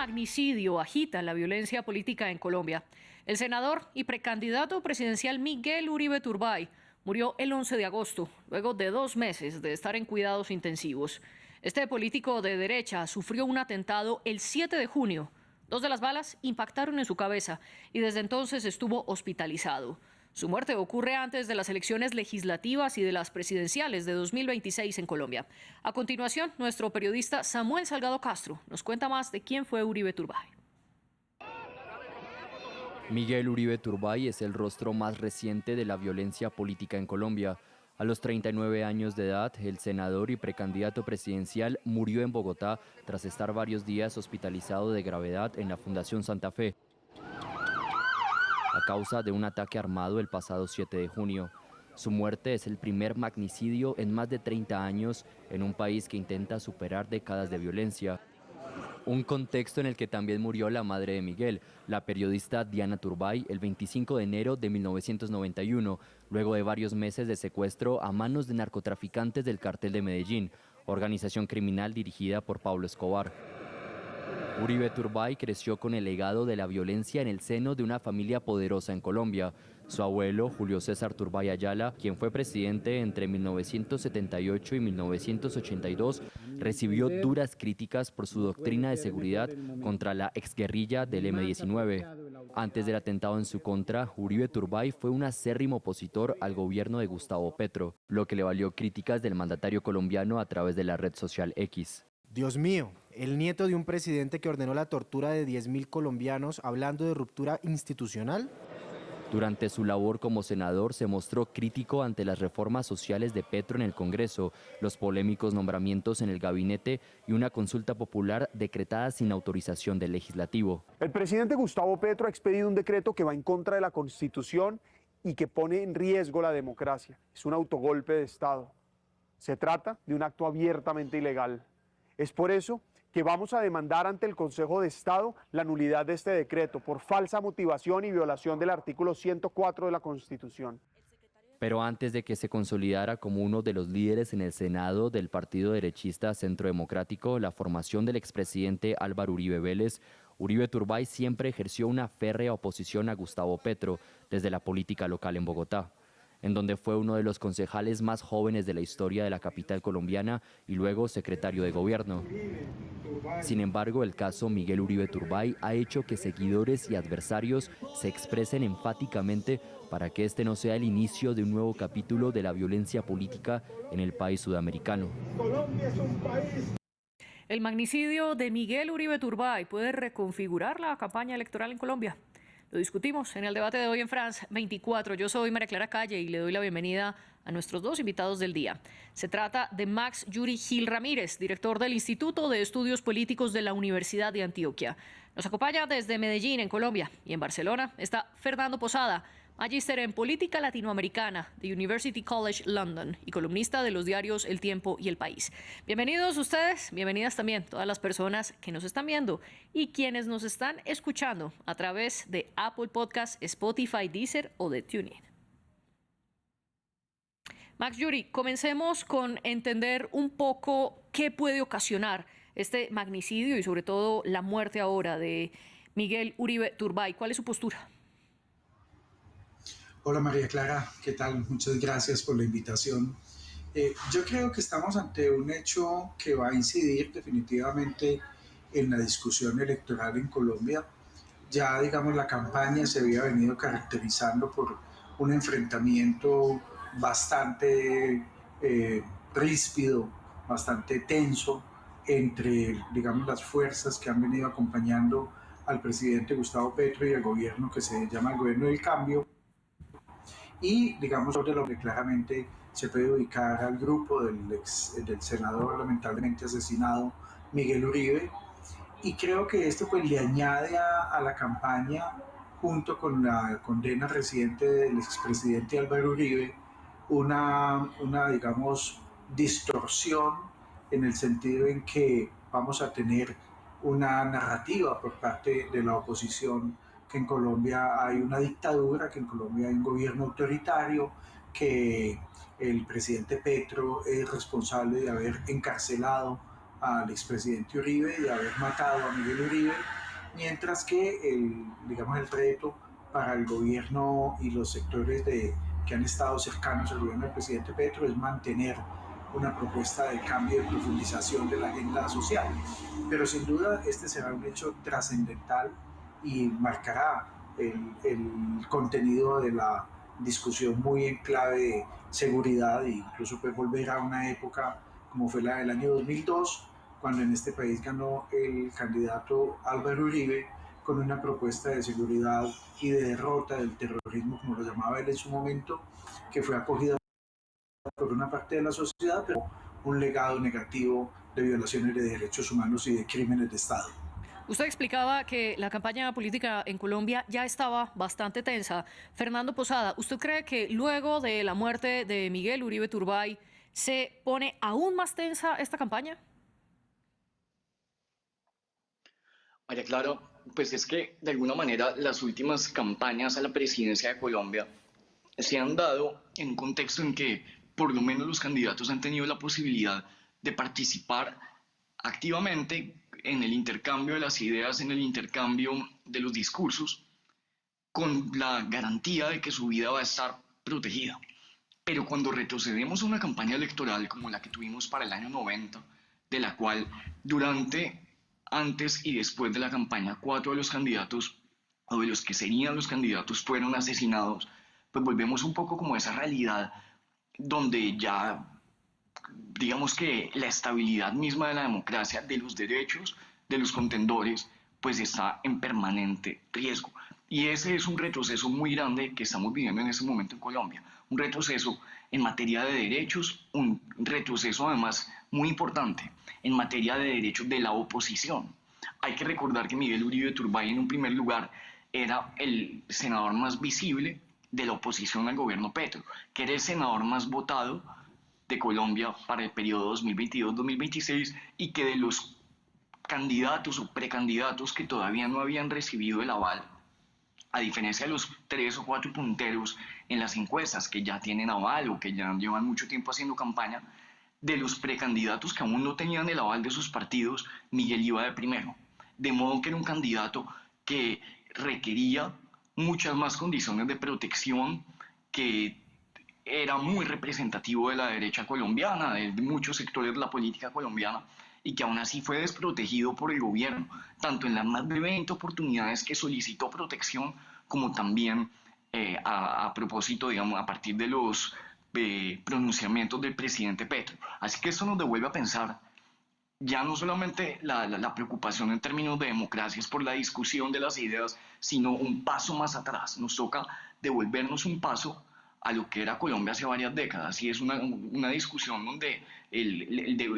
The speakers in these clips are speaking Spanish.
magnicidio agita la violencia política en Colombia. El senador y precandidato presidencial Miguel Uribe Turbay murió el 11 de agosto, luego de 2 meses de estar en cuidados intensivos. Este político de derecha sufrió un atentado el 7 de junio. 2 de las balas impactaron en su cabeza y desde entonces estuvo hospitalizado. Su muerte ocurre antes de las elecciones legislativas y de las presidenciales de 2026 en Colombia. A continuación, nuestro periodista Samuel Salgado Castro nos cuenta más de quién fue Uribe Turbay. Miguel Uribe Turbay es el rostro más reciente de la violencia política en Colombia. A los 39 años de edad, el senador y precandidato presidencial murió en Bogotá tras estar varios días hospitalizado de gravedad en la Fundación Santa Fe, a causa de un ataque armado el pasado 7 de junio. Su muerte es el primer magnicidio en más de 30 años en un país que intenta superar décadas de violencia. Un contexto en el que también murió la madre de Miguel, la periodista Diana Turbay, el 25 de enero de 1991, luego de varios meses de secuestro a manos de narcotraficantes del Cartel de Medellín, organización criminal dirigida por Pablo Escobar. Uribe Turbay creció con el legado de la violencia en el seno de una familia poderosa en Colombia. Su abuelo, Julio César Turbay Ayala, quien fue presidente entre 1978 y 1982, recibió duras críticas por su doctrina de seguridad contra la exguerrilla del M-19. Antes del atentado en su contra, Uribe Turbay fue un acérrimo opositor al gobierno de Gustavo Petro, lo que le valió críticas del mandatario colombiano a través de la red social X. Dios mío, el nieto de un presidente que ordenó la tortura de 10.000 colombianos hablando de ruptura institucional. Durante su labor como senador se mostró crítico ante las reformas sociales de Petro en el Congreso, los polémicos nombramientos en el gabinete y una consulta popular decretada sin autorización del legislativo. El presidente Gustavo Petro ha expedido un decreto que va en contra de la Constitución y que pone en riesgo la democracia. Es un autogolpe de Estado. Se trata de un acto abiertamente ilegal. Es por eso que vamos a demandar ante el Consejo de Estado la nulidad de este decreto por falsa motivación y violación del artículo 104 de la Constitución. Pero antes de que se consolidara como uno de los líderes en el Senado del partido derechista Centro Democrático, la formación del expresidente Álvaro Uribe Vélez, Uribe Turbay siempre ejerció una férrea oposición a Gustavo Petro desde la política local en Bogotá, en donde fue uno de los concejales más jóvenes de la historia de la capital colombiana y luego secretario de gobierno. Sin embargo, el caso Miguel Uribe Turbay ha hecho que seguidores y adversarios se expresen enfáticamente para que este no sea el inicio de un nuevo capítulo de la violencia política en el país sudamericano. Colombia es un país. El magnicidio de Miguel Uribe Turbay puede reconfigurar la campaña electoral en Colombia. Lo discutimos en el debate de hoy en France 24. Yo soy María Clara Calle y le doy la bienvenida a nuestros 2 invitados del día. Se trata de Max Yuri Gil Ramírez, director del Instituto de Estudios Políticos de la Universidad de Antioquia. Nos acompaña desde Medellín, en Colombia, y en Barcelona está Fernando Posada, magíster en Política Latinoamericana de University College London y columnista de los diarios El Tiempo y El País. Bienvenidos ustedes, bienvenidas también todas las personas que nos están viendo y quienes nos están escuchando a través de Apple Podcasts, Spotify, Deezer o de TuneIn. Max Yuri, comencemos con entender un poco qué puede ocasionar este magnicidio y sobre todo la muerte ahora de Miguel Uribe Turbay. ¿Cuál es su postura? Hola María Clara, ¿qué tal? Muchas gracias por la invitación. Yo creo que estamos ante un hecho que va a incidir definitivamente en la discusión electoral en Colombia. Ya, digamos, la campaña se había venido caracterizando por un enfrentamiento bastante ríspido, bastante tenso entre, digamos, las fuerzas que han venido acompañando al presidente Gustavo Petro y al gobierno que se llama el Gobierno del Cambio. Y, digamos, sobre lo que claramente se puede ubicar al grupo del senador lamentablemente asesinado Miguel Uribe. Y creo que esto pues le añade a la campaña, junto con la condena reciente del expresidente Álvaro Uribe, una digamos, distorsión en el sentido en que vamos a tener una narrativa por parte de la oposición que en Colombia hay una dictadura, que en Colombia hay un gobierno autoritario, que el presidente Petro es responsable de haber encarcelado al expresidente Uribe, de haber matado a Miguel Uribe, mientras que digamos, el reto para el gobierno y los sectores que han estado cercanos al gobierno del presidente Petro es mantener una propuesta de cambio y profundización de la agenda social. Pero sin duda este será un hecho trascendental y marcará el contenido de la discusión muy en clave de seguridad e incluso puede volver a una época como fue la del año 2002, cuando en este país ganó el candidato Álvaro Uribe con una propuesta de seguridad y de derrota del terrorismo, como lo llamaba él en su momento, que fue acogida por una parte de la sociedad, pero un legado negativo de violaciones de derechos humanos y de crímenes de Estado. Usted explicaba que la campaña política en Colombia ya estaba bastante tensa. Fernando Posada, ¿usted cree que luego de la muerte de Miguel Uribe Turbay se pone aún más tensa esta campaña? María Clara, pues es que de alguna manera las últimas campañas a la presidencia de Colombia se han dado en un contexto en que por lo menos los candidatos han tenido la posibilidad de participar activamente en el intercambio de las ideas, en el intercambio de los discursos, con la garantía de que su vida va a estar protegida. Pero cuando retrocedemos a una campaña electoral como la que tuvimos para el año 90, de la cual antes y después de la campaña 4 de los candidatos, o de los que serían los candidatos, fueron asesinados, pues volvemos un poco como a esa realidad donde ya, digamos que la estabilidad misma de la democracia, de los derechos de los contendores, pues está en permanente riesgo. Y ese es un retroceso muy grande que estamos viviendo en este momento en Colombia. Un retroceso en materia de derechos, un retroceso además muy importante en materia de derechos de la oposición. Hay que recordar que Miguel Uribe Turbay, en un primer lugar, era el senador más visible de la oposición al gobierno Petro, que era el senador más votado de Colombia para el periodo 2022-2026 y que de los candidatos o precandidatos que todavía no habían recibido el aval, a diferencia de los 3 o 4 punteros en las encuestas que ya tienen aval o que ya llevan mucho tiempo haciendo campaña, de los precandidatos que aún no tenían el aval de sus partidos, Miguel iba de primero. De modo que era un candidato que requería muchas más condiciones de protección, que era muy representativo de la derecha colombiana, de muchos sectores de la política colombiana, y que aún así fue desprotegido por el gobierno, tanto en las más de 20 oportunidades que solicitó protección, como también a propósito, digamos, a partir de los pronunciamientos del presidente Petro. Así que esto nos devuelve a pensar ya no solamente la preocupación en términos de democracia es por la discusión de las ideas, sino un paso más atrás. Nos toca devolvernos un paso a lo que era Colombia hace varias décadas, y es una discusión donde el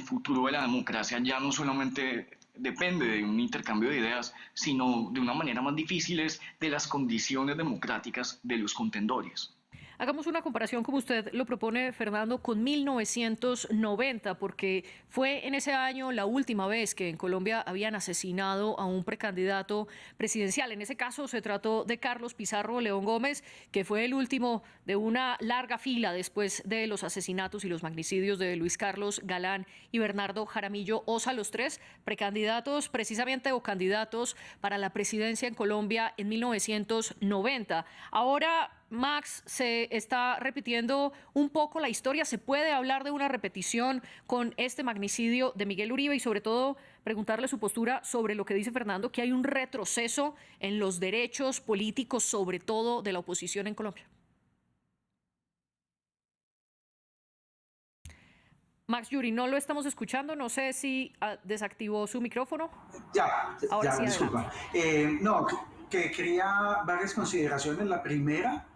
futuro de la democracia ya no solamente depende de un intercambio de ideas, sino de una manera más difícil es de las condiciones democráticas de los contendores. Hagamos una comparación, como usted lo propone, Fernando, con 1990, porque fue en ese año la última vez que en Colombia habían asesinado a un precandidato presidencial. En ese caso se trató de Carlos Pizarro León Gómez, que fue el último de una larga fila después de los asesinatos y los magnicidios de Luis Carlos Galán y Bernardo Jaramillo Osa, los 3 precandidatos precisamente o candidatos para la presidencia en Colombia en 1990. Ahora, Max, se está repitiendo un poco la historia. ¿Se puede hablar de una repetición con este magnicidio de Miguel Uribe? Y sobre todo, preguntarle su postura sobre lo que dice Fernando, que hay un retroceso en los derechos políticos, sobre todo de la oposición en Colombia. Max Yuri, no lo estamos escuchando. No sé si desactivó su micrófono. Ahora sí, disculpa. No, que quería varias consideraciones. La primera,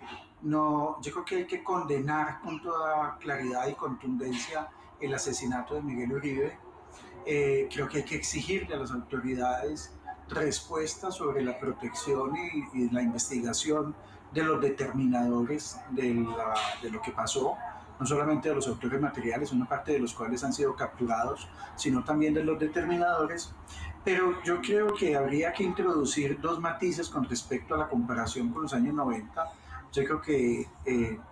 no, yo creo que hay que condenar con toda claridad y contundencia el asesinato de Miguel Uribe. Creo que hay que exigirle a las autoridades respuestas sobre la protección y la investigación de los determinadores de lo que pasó, no solamente de los autores materiales, una parte de los cuales han sido capturados, sino también de los determinadores. Pero yo creo que habría que introducir 2 matices con respecto a la comparación con los años 90. Yo creo que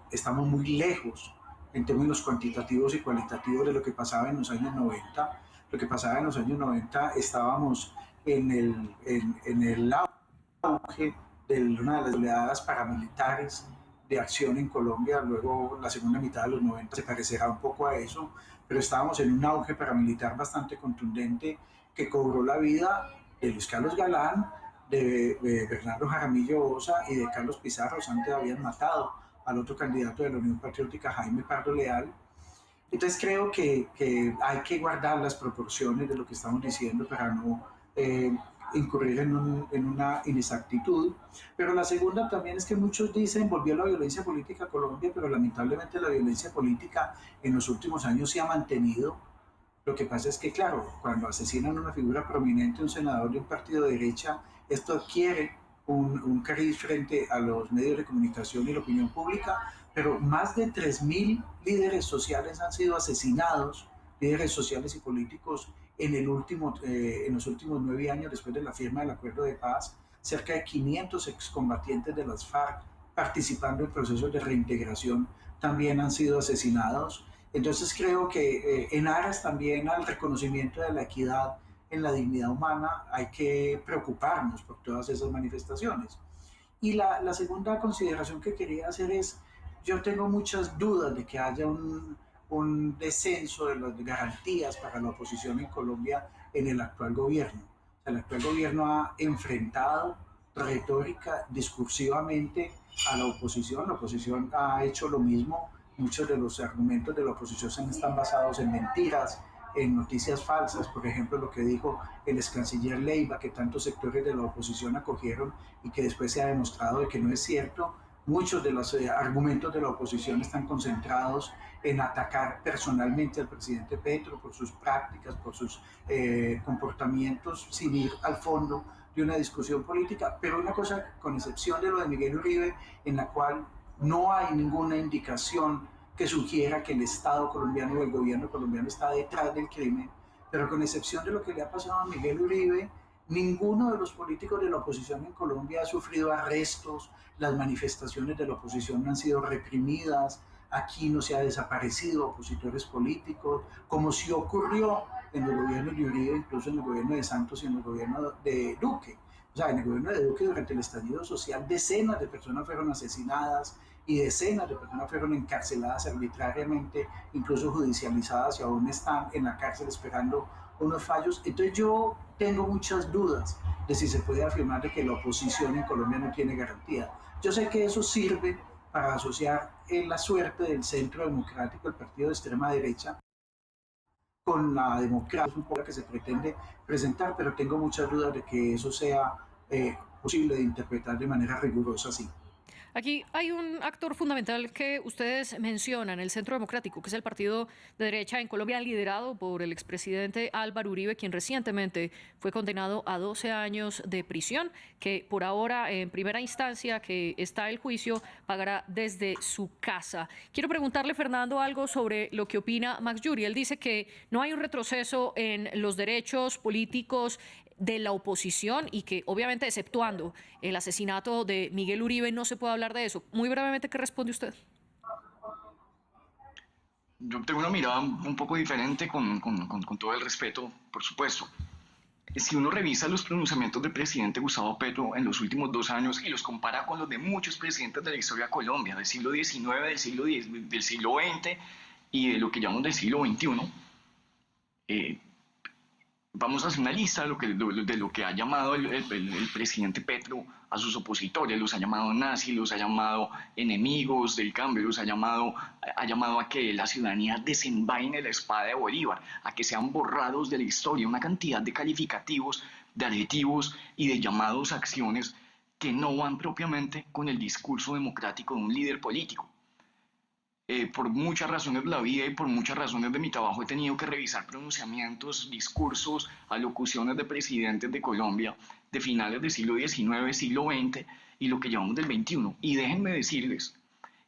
estamos muy lejos en términos cuantitativos y cualitativos de lo que pasaba en los años 90. Lo que pasaba en los años 90 estábamos en el auge de una de las oleadas paramilitares de acción en Colombia. Luego la segunda mitad de los 90 se parecerá un poco a eso, pero estábamos en un auge paramilitar bastante contundente que cobró la vida de Luis Carlos Galán, de Bernardo Jaramillo Osa y de Carlos Pizarro. Antes habían matado al otro candidato de la Unión Patriótica, Jaime Pardo Leal. Entonces creo que hay que guardar las proporciones de lo que estamos diciendo para no incurrir en una inexactitud. Pero la segunda también es que muchos dicen volvió la violencia política a Colombia, pero lamentablemente la violencia política en los últimos años se ha mantenido. Lo que pasa es que, claro, cuando asesinan a una figura prominente, un senador de un partido de derecha, esto adquiere un cariz frente a los medios de comunicación y la opinión pública, pero más de 3.000 líderes sociales han sido asesinados, líderes sociales y políticos, en los últimos 9 años después de la firma del acuerdo de paz. Cerca de 500 excombatientes de las FARC participando en procesos de reintegración también han sido asesinados. Entonces creo que en aras también al reconocimiento de la equidad en la dignidad humana hay que preocuparnos por todas esas manifestaciones. Y la segunda consideración que quería hacer es, yo tengo muchas dudas de que haya un descenso de las garantías para la oposición en Colombia en el actual gobierno. O sea, el actual gobierno ha enfrentado retórica, discursivamente a la oposición ha hecho lo mismo. Muchos de los argumentos de la oposición están basados en mentiras, en noticias falsas. Por ejemplo, lo que dijo el ex canciller Leiva, que tantos sectores de la oposición acogieron y que después se ha demostrado de que no es cierto. Muchos de los argumentos de la oposición están concentrados en atacar personalmente al presidente Petro por sus prácticas, por sus comportamientos, sin ir al fondo de una discusión política. Pero una cosa, con excepción de lo de Miguel Uribe, en la cual no hay ninguna indicación que sugiera que el Estado colombiano o el gobierno colombiano está detrás del crimen, pero con excepción de lo que le ha pasado a Miguel Uribe, ninguno de los políticos de la oposición en Colombia ha sufrido arrestos, las manifestaciones de la oposición no han sido reprimidas, aquí no se ha desaparecido opositores políticos, como sí ocurrió en los gobiernos de Uribe, incluso en el gobierno de Santos y en el gobierno de Duque. O sea, en el gobierno de Duque, durante el estallido social, decenas de personas fueron asesinadas y decenas de personas fueron encarceladas arbitrariamente, incluso judicializadas, y aún están en la cárcel esperando unos fallos. Entonces yo tengo muchas dudas de si se puede afirmar de que la oposición en Colombia no tiene garantía. Yo sé que eso sirve para asociar la suerte del Centro Democrático, el partido de extrema derecha, con la democracia un poco que se pretende presentar, pero tengo muchas dudas de que eso sea posible de interpretar de manera rigurosa así. Aquí hay un actor fundamental que ustedes mencionan, el Centro Democrático, que es el partido de derecha en Colombia liderado por el expresidente Álvaro Uribe, quien recientemente fue condenado a 12 años de prisión, que por ahora en primera instancia que está el juicio pagará desde su casa. Quiero preguntarle, Fernando, algo sobre lo que opina Max Yuri. Él dice que no hay un retroceso en los derechos políticos de la oposición y que obviamente exceptuando el asesinato de Miguel Uribe no se puede hablar de eso. Muy brevemente, ¿qué responde usted? Yo tengo una mirada un poco diferente con todo el respeto, por supuesto. Si uno revisa los pronunciamientos del presidente Gustavo Petro en los últimos 2 años y los compara con los de muchos presidentes de la historia de Colombia, del siglo XIX, del siglo XX y de lo que llamamos del siglo XXI, vamos a hacer una lista de lo que ha llamado el presidente Petro a sus opositores. Los ha llamado nazis, los ha llamado enemigos del cambio, ha llamado a que la ciudadanía desenvaine la espada de Bolívar, a que sean borrados de la historia, una cantidad de calificativos, de adjetivos y de llamados a acciones que no van propiamente con el discurso democrático de un líder político. Por muchas razones de la vida y por muchas razones de mi trabajo he tenido que revisar pronunciamientos, discursos, alocuciones de presidentes de Colombia de finales del siglo XIX, siglo XX y lo que llamamos del XXI. Y déjenme decirles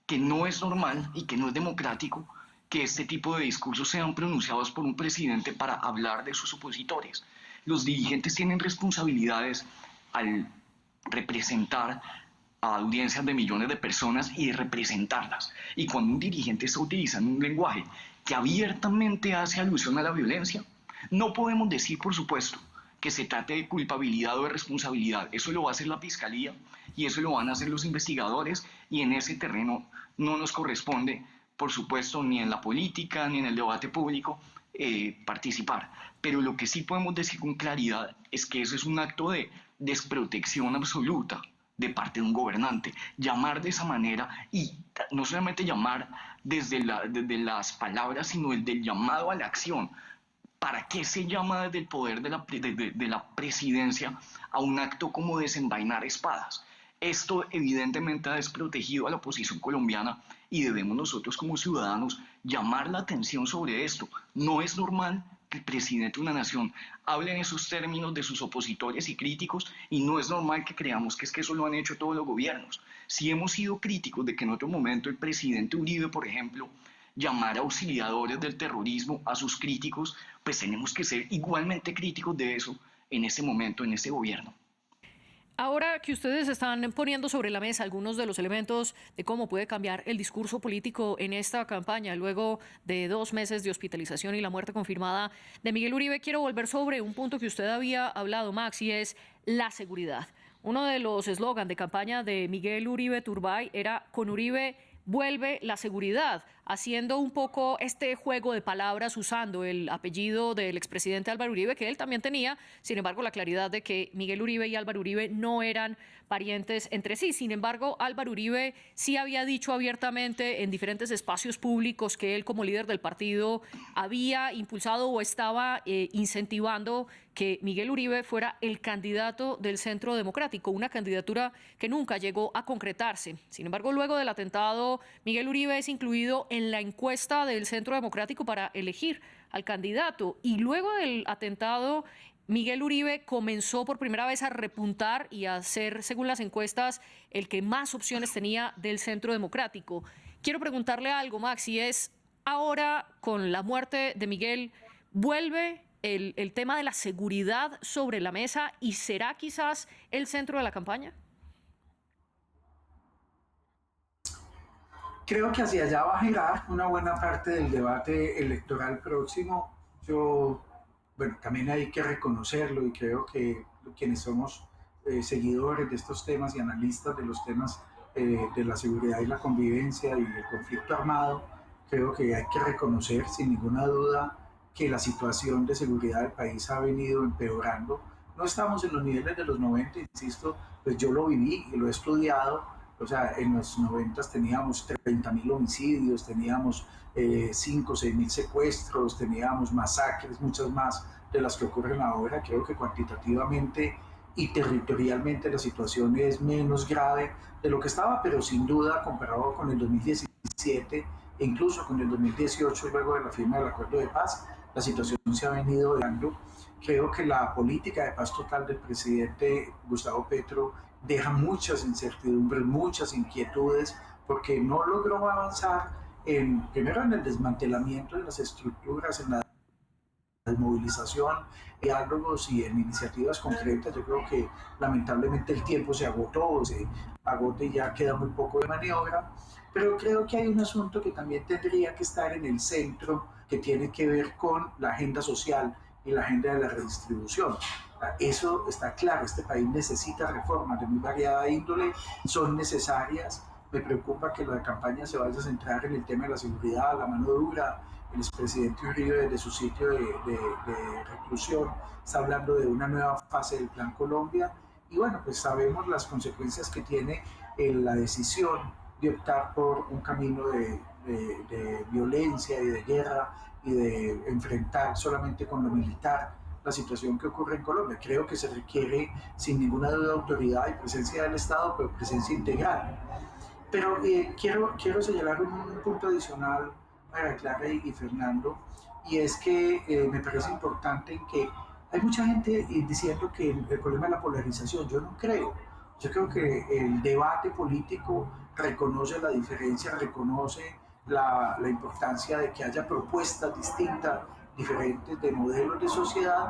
que no es normal y que no es democrático que este tipo de discursos sean pronunciados por un presidente para hablar de sus opositores. Los dirigentes tienen responsabilidades al representar a audiencias de millones de personas y de representarlas. Y cuando un dirigente está utilizando un lenguaje que abiertamente hace alusión a la violencia, no podemos decir, por supuesto, que se trate de culpabilidad o de responsabilidad. Eso lo va a hacer la Fiscalía y eso lo van a hacer los investigadores, y en ese terreno no nos corresponde, por supuesto, ni en la política ni en el debate público participar. Pero lo que sí podemos decir con claridad es que eso es un acto de desprotección absoluta de parte de un gobernante. Llamar de esa manera, y no solamente llamar desde las palabras, sino el del llamado a la acción. ¿Para qué se llama desde el poder de la presidencia a un acto como desenvainar espadas? Esto evidentemente ha desprotegido a la oposición colombiana y debemos nosotros como ciudadanos llamar la atención sobre esto. No es normal que el presidente de una nación hable en esos términos de sus opositores y críticos, y no es normal que creamos que es que eso lo han hecho todos los gobiernos. Si hemos sido críticos de que en otro momento el presidente Uribe, por ejemplo, llamara auxiliadores del terrorismo a sus críticos, pues tenemos que ser igualmente críticos de eso en ese momento, en ese gobierno. Ahora que ustedes están poniendo sobre la mesa algunos de los elementos de cómo puede cambiar el discurso político en esta campaña, luego de 2 meses de hospitalización y la muerte confirmada de Miguel Uribe, quiero volver sobre un punto que usted había hablado, Max, y es la seguridad. Uno de los eslogans de campaña de Miguel Uribe Turbay era: con Uribe vuelve la seguridad, haciendo un poco este juego de palabras usando el apellido del expresidente Álvaro Uribe, que él también tenía. Sin embargo, la claridad de que Miguel Uribe y Álvaro Uribe no eran parientes entre sí. Sin embargo, Álvaro Uribe sí había dicho abiertamente en diferentes espacios públicos que él, como líder del partido, había impulsado o estaba incentivando que Miguel Uribe fuera el candidato del Centro Democrático, una candidatura que nunca llegó a concretarse. Sin embargo, luego del atentado, Miguel Uribe es incluido en la encuesta del Centro Democrático para elegir al candidato. Y luego del atentado, Miguel Uribe comenzó por primera vez a repuntar y a ser, según las encuestas, el que más opciones tenía del Centro Democrático. Quiero preguntarle algo, Max, y es: ahora, con la muerte de Miguel, ¿vuelve el tema de la seguridad sobre la mesa y será quizás el centro de la campaña? Creo que hacia allá va a girar una buena parte del debate electoral próximo. Bueno, también hay que reconocerlo, y creo que quienes somos seguidores de estos temas y analistas de los temas de la seguridad y la convivencia y el conflicto armado, creo que hay que reconocer sin ninguna duda que la situación de seguridad del país ha venido empeorando. No estamos en los niveles de los 90, insisto, pues yo lo viví y lo he estudiado. O sea, en los 90 teníamos 30.000 homicidios, teníamos 5 o 6.000 secuestros, teníamos masacres, muchas más de las que ocurren ahora. Creo que cuantitativamente y territorialmente la situación es menos grave de lo que estaba, pero sin duda, comparado con el 2017 e incluso con el 2018, luego de la firma del acuerdo de paz, la situación se ha venido dando. Creo que la política de paz total del presidente Gustavo Petro deja muchas incertidumbres, muchas inquietudes, porque no logró avanzar primero en el desmantelamiento de las estructuras, en la desmovilización, diálogos y en iniciativas concretas. Yo creo que lamentablemente el tiempo se agota y ya queda muy poco de maniobra, pero creo que hay un asunto que también tendría que estar en el centro, que tiene que ver con la agenda social y la agenda de la redistribución. Eso está claro, este país necesita reformas de muy variada índole, son necesarias. Me preocupa que la campaña se vaya a centrar en el tema de la seguridad, la mano dura. El expresidente Uribe, desde su sitio de reclusión, está hablando de una nueva fase del Plan Colombia, y bueno, pues sabemos las consecuencias que tiene la decisión de optar por un camino de violencia y de guerra y de enfrentar solamente con lo militar la situación que ocurre en Colombia. Creo que se requiere sin ninguna duda autoridad y presencia del Estado, pero presencia integral. Pero quiero señalar un punto adicional para Clara y Fernando, y es que me parece importante que hay mucha gente diciendo que el problema es la polarización. Yo no creo. Yo creo que el debate político reconoce la diferencia, reconoce la importancia de que haya propuestas distintas, diferentes de modelos de sociedad,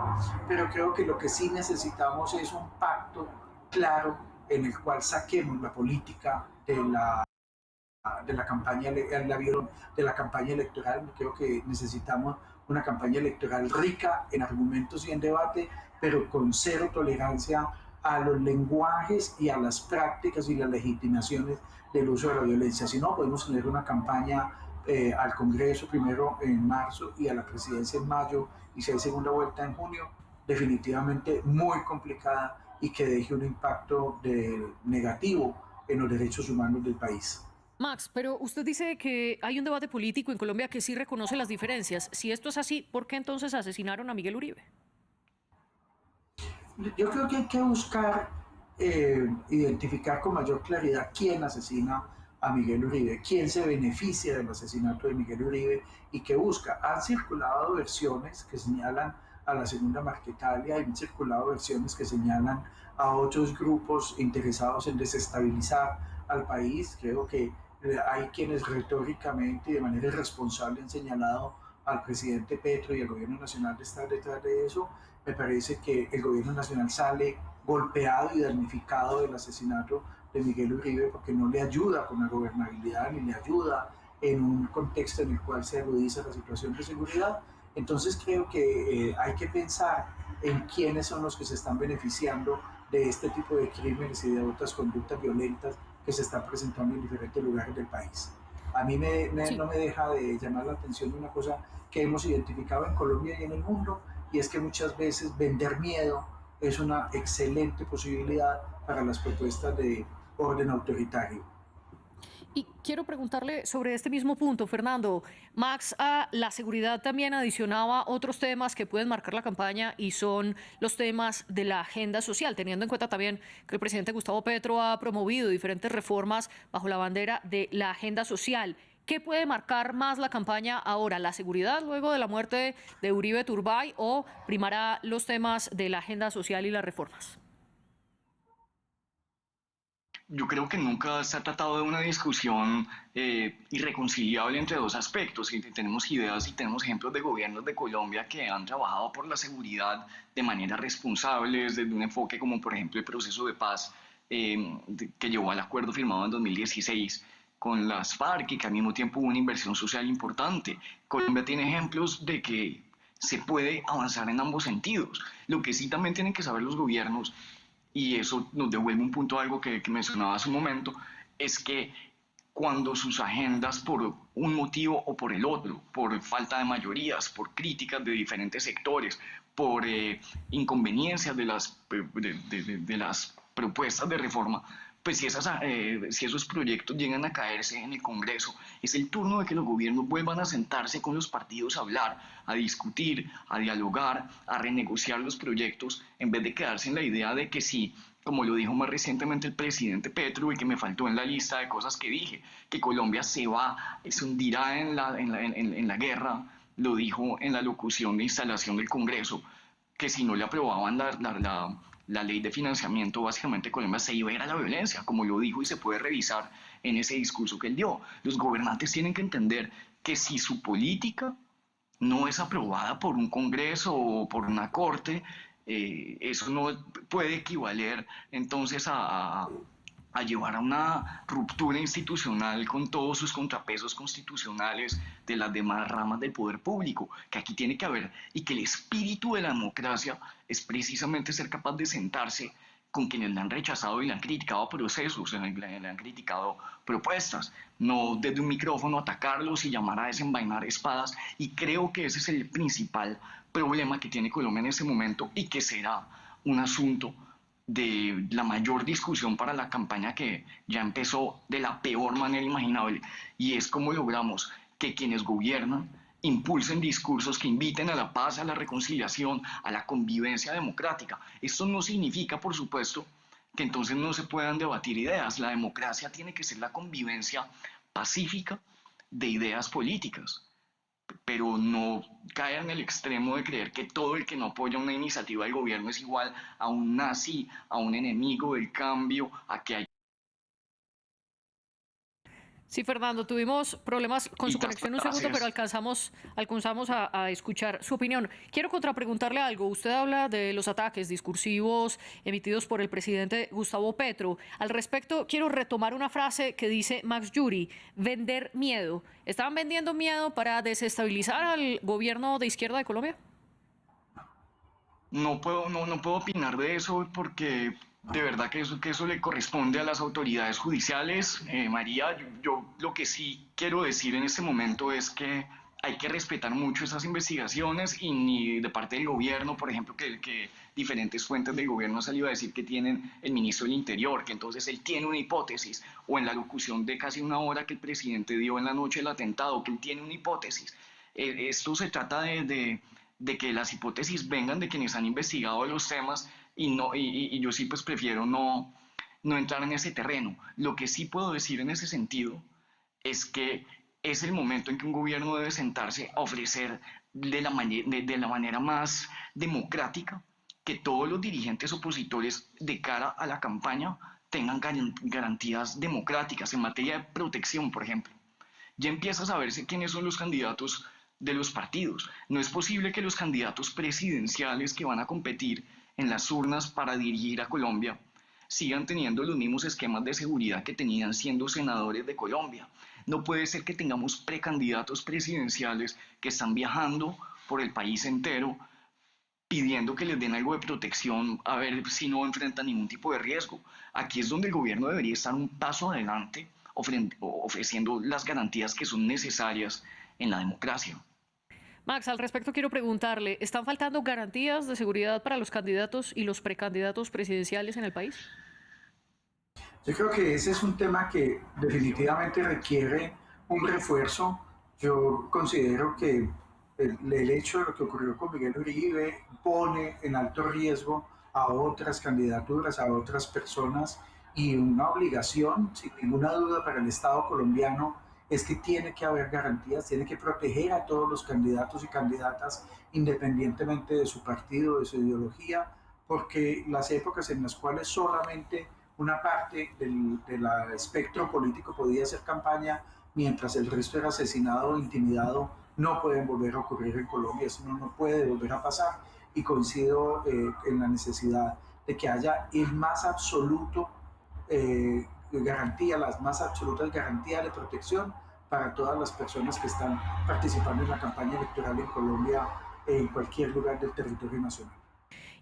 pero creo que lo que sí necesitamos es un pacto claro en el cual saquemos la política de la campaña electoral. Creo que necesitamos una campaña electoral rica en argumentos y en debate, pero con cero tolerancia a los lenguajes y a las prácticas y las legitimaciones del uso de la violencia. Si no, podemos tener una campaña al Congreso primero en marzo y a la presidencia en mayo, y si hay segunda vuelta en junio, definitivamente muy complicada y que deje un impacto negativo en los derechos humanos del país. Max, pero usted dice que hay un debate político en Colombia que sí reconoce las diferencias. Si esto es así, ¿por qué entonces asesinaron a Miguel Uribe? Yo creo que hay que buscar identificar con mayor claridad quién asesina a Miguel Uribe, quién se beneficia del asesinato de Miguel Uribe y qué busca. Han circulado versiones que señalan a la Segunda Marquetalia, han circulado versiones que señalan a otros grupos interesados en desestabilizar al país. Creo que hay quienes retóricamente y de manera irresponsable han señalado al presidente Petro y al gobierno nacional de estar detrás de eso. Me parece que el gobierno nacional sale golpeado y damnificado del asesinato de Miguel Uribe porque no le ayuda con la gobernabilidad ni le ayuda en un contexto en el cual se agudiza la situación de seguridad. Entonces creo que hay que pensar en quiénes son los que se están beneficiando de este tipo de crímenes y de otras conductas violentas que se están presentando en diferentes lugares del país. A mí no me deja de llamar la atención una cosa que hemos identificado en Colombia y en el mundo, y es que muchas veces vender miedo es una excelente posibilidad para las propuestas de orden autoritario. Y quiero preguntarle sobre este mismo punto, Fernando. Max, a la seguridad también adicionaba otros temas que pueden marcar la campaña y son los temas de la agenda social, teniendo en cuenta también que el presidente Gustavo Petro ha promovido diferentes reformas bajo la bandera de la agenda social. ¿Qué puede marcar más la campaña ahora? ¿La seguridad luego de la muerte de Uribe Turbay o primará los temas de la agenda social y las reformas? Yo creo que nunca se ha tratado de una discusión irreconciliable entre dos aspectos. Y tenemos ideas y tenemos ejemplos de gobiernos de Colombia que han trabajado por la seguridad de manera responsable, desde un enfoque como por ejemplo el proceso de paz que llevó al acuerdo firmado en 2016 con las FARC y que al mismo tiempo hubo una inversión social importante. Colombia tiene ejemplos de que se puede avanzar en ambos sentidos. Lo que sí también tienen que saber los gobiernos, y eso nos devuelve un punto a algo que mencionaba hace un momento, es que cuando sus agendas por un motivo o por el otro, por falta de mayorías, por críticas de diferentes sectores, por inconveniencias de las propuestas de reforma, pues si esos proyectos llegan a caerse en el Congreso, es el turno de que los gobiernos vuelvan a sentarse con los partidos a hablar, a discutir, a dialogar, a renegociar los proyectos, en vez de quedarse en la idea de que sí, como lo dijo más recientemente el presidente Petro y que me faltó en la lista de cosas que dije, que Colombia se hundirá en la guerra, lo dijo en la locución de instalación del Congreso, que si no le aprobaban la ley de financiamiento, básicamente Colombia se iba a ir a la violencia, como lo dijo y se puede revisar en ese discurso que él dio. Los gobernantes tienen que entender que si su política no es aprobada por un Congreso o por una Corte, eso no puede equivaler entonces a llevar a una ruptura institucional con todos sus contrapesos constitucionales de las demás ramas del poder público, que aquí tiene que haber, y que el espíritu de la democracia es precisamente ser capaz de sentarse con quienes le han rechazado y le han criticado procesos, le han criticado propuestas, no desde un micrófono atacarlos y llamar a desenvainar espadas, y creo que ese es el principal problema que tiene Colombia en este momento y que será un asunto de la mayor discusión para la campaña que ya empezó de la peor manera imaginable, y es cómo logramos que quienes gobiernan impulsen discursos que inviten a la paz, a la reconciliación, a la convivencia democrática. Esto no significa, por supuesto, que entonces no se puedan debatir ideas. La democracia tiene que ser la convivencia pacífica de ideas políticas, pero no caer en el extremo de creer que todo el que no apoya una iniciativa del gobierno es igual a un nazi, a un enemigo del cambio, a que hay... Sí, Fernando, tuvimos problemas con su conexión un segundo, pero alcanzamos a escuchar su opinión. Quiero contrapreguntarle algo. Usted habla de los ataques discursivos emitidos por el presidente Gustavo Petro. Al respecto, quiero retomar una frase que dice Max Yuri, vender miedo. ¿Estaban vendiendo miedo para desestabilizar al gobierno de izquierda de Colombia? No puedo opinar de eso porque de verdad que eso le corresponde a las autoridades judiciales. María, yo lo que sí quiero decir en este momento es que hay que respetar mucho esas investigaciones y ni de parte del gobierno, por ejemplo, que diferentes fuentes del gobierno han salido a decir que tienen el ministro del Interior, que entonces él tiene una hipótesis, o en la locución de casi una hora que el presidente dio en la noche del atentado, que él tiene una hipótesis. Esto se trata de que las hipótesis vengan de quienes han investigado los temas y yo sí pues prefiero no entrar en ese terreno. Lo que sí puedo decir en ese sentido es que es el momento en que un gobierno debe sentarse a ofrecer de la manera más democrática que todos los dirigentes opositores de cara a la campaña tengan garantías democráticas en materia de protección, por ejemplo. Ya empieza a saberse quiénes son los candidatos de los partidos. No es posible que los candidatos presidenciales que van a competir en las urnas para dirigir a Colombia sigan teniendo los mismos esquemas de seguridad que tenían siendo senadores de Colombia. No puede ser que tengamos precandidatos presidenciales que están viajando por el país entero pidiendo que les den algo de protección a ver si no enfrentan ningún tipo de riesgo. Aquí es donde el gobierno debería estar un paso adelante ofreciendo las garantías que son necesarias en la democracia. Max, al respecto quiero preguntarle, ¿están faltando garantías de seguridad para los candidatos y los precandidatos presidenciales en el país? Yo creo que ese es un tema que definitivamente requiere un refuerzo. Yo considero que el hecho de lo que ocurrió con Miguel Uribe pone en alto riesgo a otras candidaturas, a otras personas, y una obligación, sin ninguna duda, para el Estado colombiano es que tiene que haber garantías, tiene que proteger a todos los candidatos y candidatas independientemente de su partido, de su ideología, porque las épocas en las cuales solamente una parte del espectro político podía hacer campaña mientras el resto era asesinado o intimidado no pueden volver a ocurrir en Colombia, eso no puede volver a pasar, y coincido en la necesidad de que haya el más absoluto las más absolutas garantías de protección para todas las personas que están participando en la campaña electoral en Colombia en cualquier lugar del territorio nacional.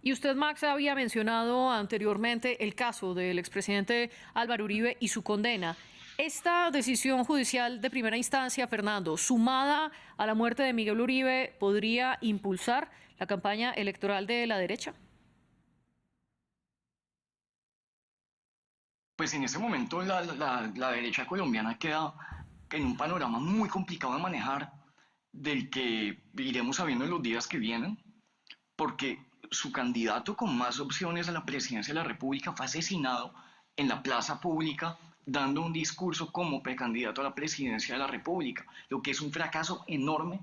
Y usted, Max, había mencionado anteriormente el caso del expresidente Álvaro Uribe y su condena. Esta decisión judicial de primera instancia, Fernando, sumada a la muerte de Miguel Uribe, ¿podría impulsar la campaña electoral de la derecha? Pues en ese momento la derecha colombiana queda en un panorama muy complicado de manejar, del que iremos sabiendo en los días que vienen, porque su candidato con más opciones a la presidencia de la República fue asesinado en la plaza pública dando un discurso como precandidato a la presidencia de la República, lo que es un fracaso enorme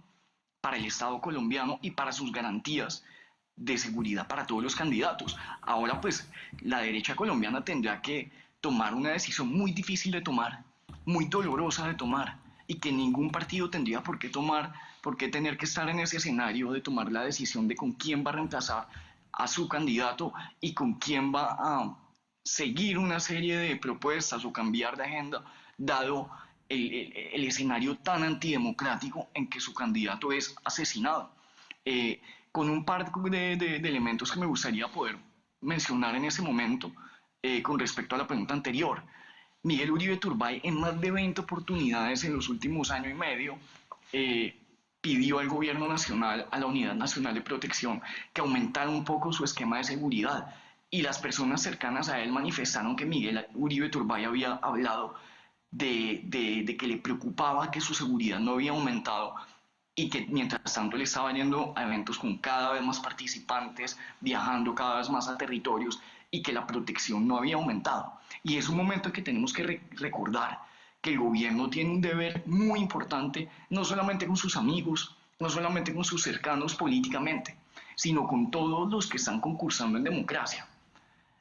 para el Estado colombiano y para sus garantías de seguridad para todos los candidatos. Ahora pues la derecha colombiana tendrá que tomar una decisión muy difícil de tomar, muy dolorosa de tomar, y que ningún partido tendría por qué tener que estar en ese escenario de tomar la decisión de con quién va a reemplazar a su candidato y con quién va a seguir una serie de propuestas o cambiar de agenda, dado el escenario tan antidemocrático en que su candidato es asesinado. Con un par de elementos que me gustaría poder mencionar en ese momento con respecto a la pregunta anterior. Miguel Uribe Turbay en más de 20 oportunidades en los últimos año y medio pidió al gobierno nacional, a la Unidad Nacional de Protección, que aumentara un poco su esquema de seguridad, y las personas cercanas a él manifestaron que Miguel Uribe Turbay había hablado de que le preocupaba que su seguridad no había aumentado y que mientras tanto le estaba yendo a eventos con cada vez más participantes, viajando cada vez más a territorios, y que la protección no había aumentado. Y es un momento en que tenemos que recordar que el gobierno tiene un deber muy importante, no solamente con sus amigos, no solamente con sus cercanos políticamente, sino con todos los que están concursando en democracia,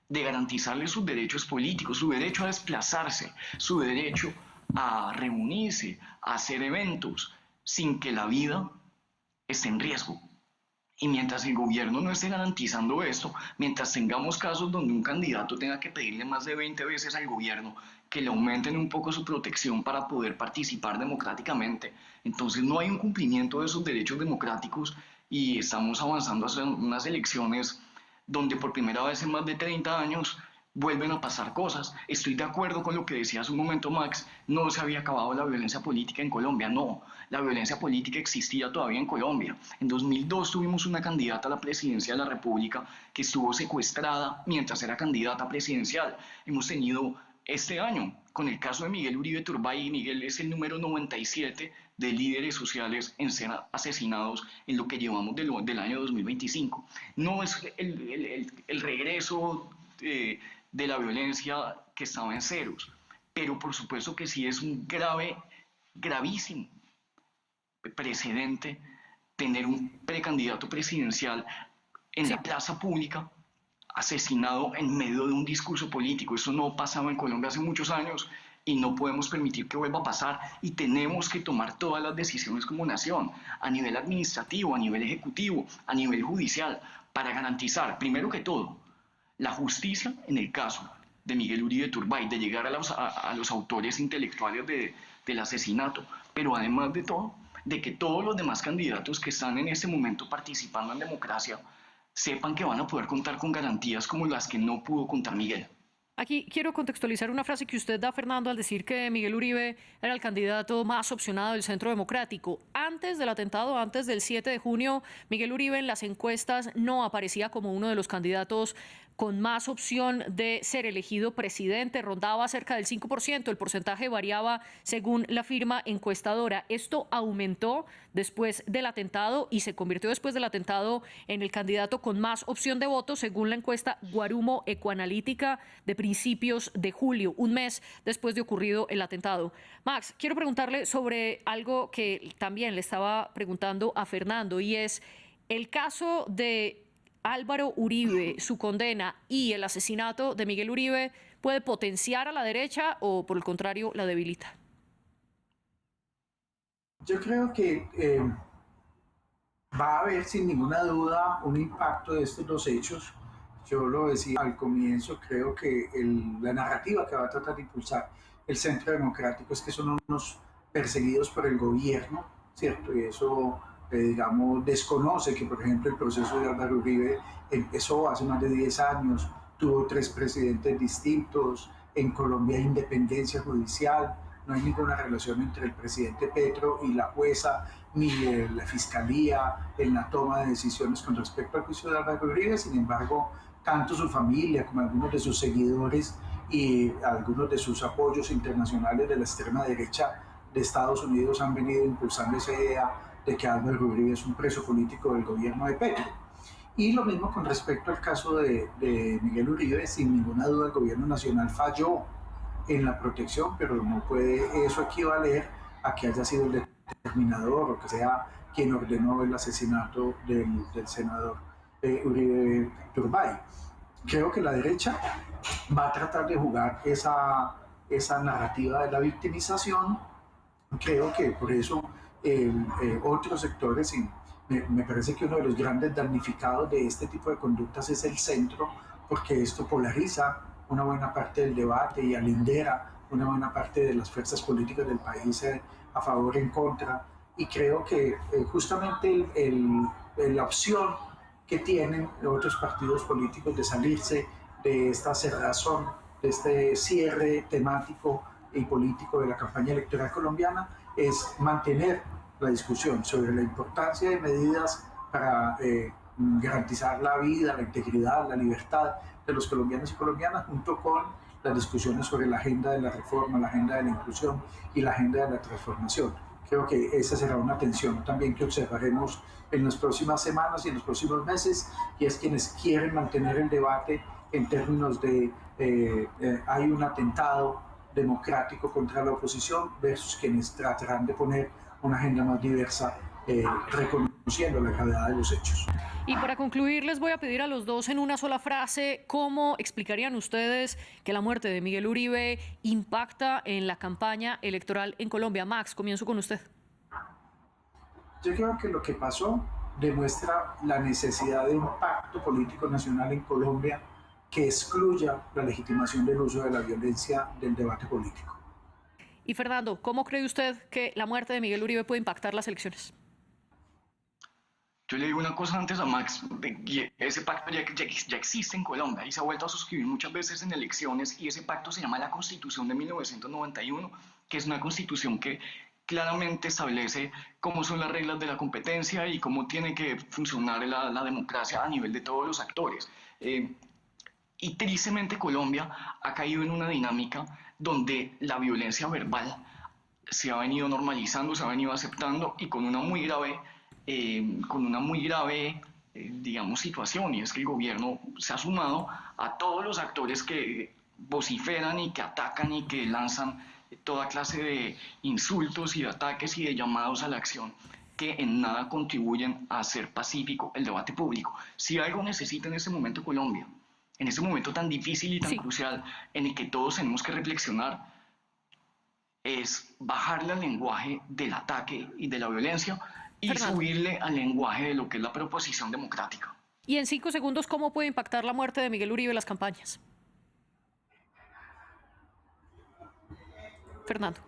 de garantizarles sus derechos políticos, su derecho a desplazarse, su derecho a reunirse, a hacer eventos, sin que la vida esté en riesgo. Y mientras el gobierno no esté garantizando esto, mientras tengamos casos donde un candidato tenga que pedirle más de 20 veces al gobierno que le aumenten un poco su protección para poder participar democráticamente, entonces no hay un cumplimiento de esos derechos democráticos y estamos avanzando hacia unas elecciones donde por primera vez en más de 30 años vuelven a pasar cosas. Estoy de acuerdo con lo que decía hace un momento Max, no se había acabado la violencia política en Colombia, no, la violencia política existía todavía en Colombia. En 2002 tuvimos una candidata a la presidencia de la República que estuvo secuestrada mientras era candidata presidencial. Hemos tenido este año, con el caso de Miguel Uribe Turbay, Miguel es el número 97 de líderes sociales en ser asesinados en lo que llevamos del año 2025. No es el regreso de la violencia que estaba en ceros, pero por supuesto que sí es un gravísimo precedente tener un precandidato presidencial en la plaza pública asesinado en medio de un discurso político. Eso no pasaba en Colombia hace muchos años y no podemos permitir que vuelva a pasar y tenemos que tomar todas las decisiones como nación, a nivel administrativo, a nivel ejecutivo, a nivel judicial, para garantizar, primero que todo, la justicia en el caso de Miguel Uribe Turbay, de llegar a los autores intelectuales del asesinato, pero además de todo, de que todos los demás candidatos que están en este momento participando en democracia sepan que van a poder contar con garantías como las que no pudo contar Miguel. Aquí quiero contextualizar una frase que usted da, Fernando, al decir que Miguel Uribe era el candidato más opcionado del Centro Democrático. Antes del atentado, antes del 7 de junio, Miguel Uribe en las encuestas no aparecía como uno de los candidatos con más opción de ser elegido presidente, rondaba cerca del 5%, el porcentaje variaba según la firma encuestadora. Esto aumentó después del atentado y se convirtió después del atentado en el candidato con más opción de voto, según la encuesta Guarumo Ecoanalítica de principios de julio, un mes después de ocurrido el atentado. Max, quiero preguntarle sobre algo que también le estaba preguntando a Fernando, y es el caso de Álvaro Uribe, su condena y el asesinato de Miguel Uribe, ¿puede potenciar a la derecha o por el contrario la debilita? Yo creo que va a haber sin ninguna duda un impacto de estos dos hechos. Yo lo decía al comienzo, creo que la narrativa que va a tratar de impulsar el Centro Democrático es que son unos perseguidos por el gobierno, ¿cierto? Y eso digamos, desconoce que, por ejemplo, el proceso de Álvaro Uribe empezó hace más de 10 años, tuvo 3 presidentes distintos, en Colombia hay independencia judicial, no hay ninguna relación entre el presidente Petro y la jueza, ni la fiscalía en la toma de decisiones con respecto al juicio de Álvaro Uribe. Sin embargo, tanto su familia como algunos de sus seguidores y algunos de sus apoyos internacionales de la extrema derecha de Estados Unidos han venido impulsando esa idea de que Álvaro Uribe es un preso político del gobierno de Petro. Y lo mismo con respecto al caso de Miguel Uribe, sin ninguna duda el gobierno nacional falló en la protección, pero no puede eso equivaler a que haya sido el determinador o que sea quien ordenó el asesinato del senador Uribe Turbay. Creo que la derecha va a tratar de jugar esa narrativa de la victimización. Creo que por eso otros sectores, y me parece que uno de los grandes damnificados de este tipo de conductas es el centro, porque esto polariza una buena parte del debate y alindera una buena parte de las fuerzas políticas del país a favor y en contra. Y creo que justamente la opción que tienen otros partidos políticos de salirse de esta cerrazón, de este cierre temático y político de la campaña electoral colombiana, es mantener la discusión sobre la importancia de medidas para garantizar la vida, la integridad, la libertad de los colombianos y colombianas, junto con las discusiones sobre la agenda de la reforma, la agenda de la inclusión y la agenda de la transformación. Creo que esa será una tensión también que observaremos en las próximas semanas y en los próximos meses, y es quienes quieren mantener el debate en términos de hay un atentado democrático contra la oposición versus quienes tratarán de poner una agenda más diversa reconociendo la gravedad de los hechos. Y para concluir, les voy a pedir a los dos en una sola frase, ¿cómo explicarían ustedes que la muerte de Miguel Uribe impacta en la campaña electoral en Colombia? Max, comienzo con usted. Yo creo que lo que pasó demuestra la necesidad de un pacto político nacional en Colombia que excluya la legitimación del uso de la violencia del debate político. Y Fernando, ¿cómo cree usted que la muerte de Miguel Uribe puede impactar las elecciones? Yo le digo una cosa antes a Max, ese pacto ya existe en Colombia y se ha vuelto a suscribir muchas veces en elecciones, y ese pacto se llama la Constitución de 1991, que es una constitución que claramente establece cómo son las reglas de la competencia y cómo tiene que funcionar la democracia a nivel de todos los actores. Y tristemente Colombia ha caído en una dinámica donde la violencia verbal se ha venido normalizando, se ha venido aceptando, y con una muy grave digamos, situación, y es que el gobierno se ha sumado a todos los actores que vociferan y que atacan y que lanzan toda clase de insultos y de ataques y de llamados a la acción que en nada contribuyen a hacer pacífico el debate público. Si algo necesita en este momento Colombia, en este momento tan difícil y tan crucial en el que todos tenemos que reflexionar, es bajarle al lenguaje del ataque y de la violencia y Fernando, subirle al lenguaje de lo que es la proposición democrática. Y en 5 segundos, ¿cómo puede impactar la muerte de Miguel Uribe en las campañas? Fernando.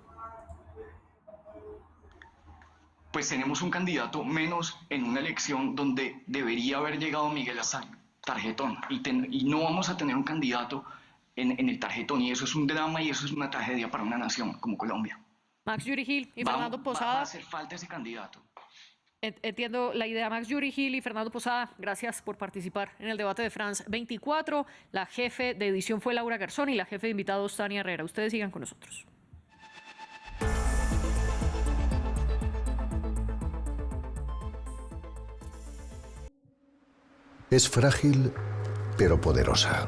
Pues tenemos un candidato menos en una elección donde debería haber llegado Miguel hasta el tarjetón, y no vamos a tener un candidato en el tarjetón, y eso es un drama y eso es una tragedia para una nación como Colombia. Max Yuri Gil y Fernando Posada. Va a hacer falta ese candidato. Entiendo la idea. Max Yuri Gil y Fernando Posada, gracias por participar en el debate de France 24. La jefe de edición fue Laura Garzón y la jefe de invitados Tania Herrera. Ustedes sigan con nosotros. Es frágil, pero poderosa.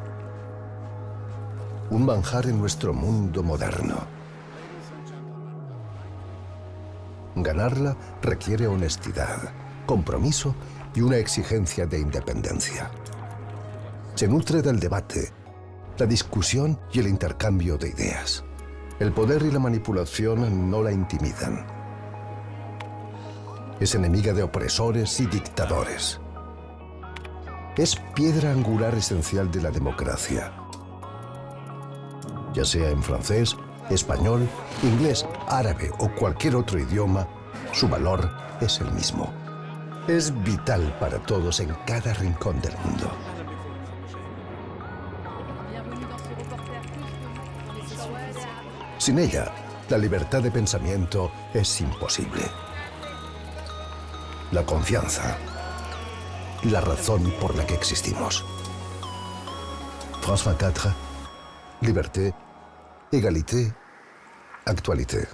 Un manjar en nuestro mundo moderno. Ganarla requiere honestidad, compromiso y una exigencia de independencia. Se nutre del debate, la discusión y el intercambio de ideas. El poder y la manipulación no la intimidan. Es enemiga de opresores y dictadores. Es piedra angular esencial de la democracia. Ya sea en francés, español, inglés, árabe o cualquier otro idioma, su valor es el mismo. Es vital para todos en cada rincón del mundo. Sin ella, la libertad de pensamiento es imposible. La confianza, la razón por la que existimos. France 24, liberté, égalité, actualité.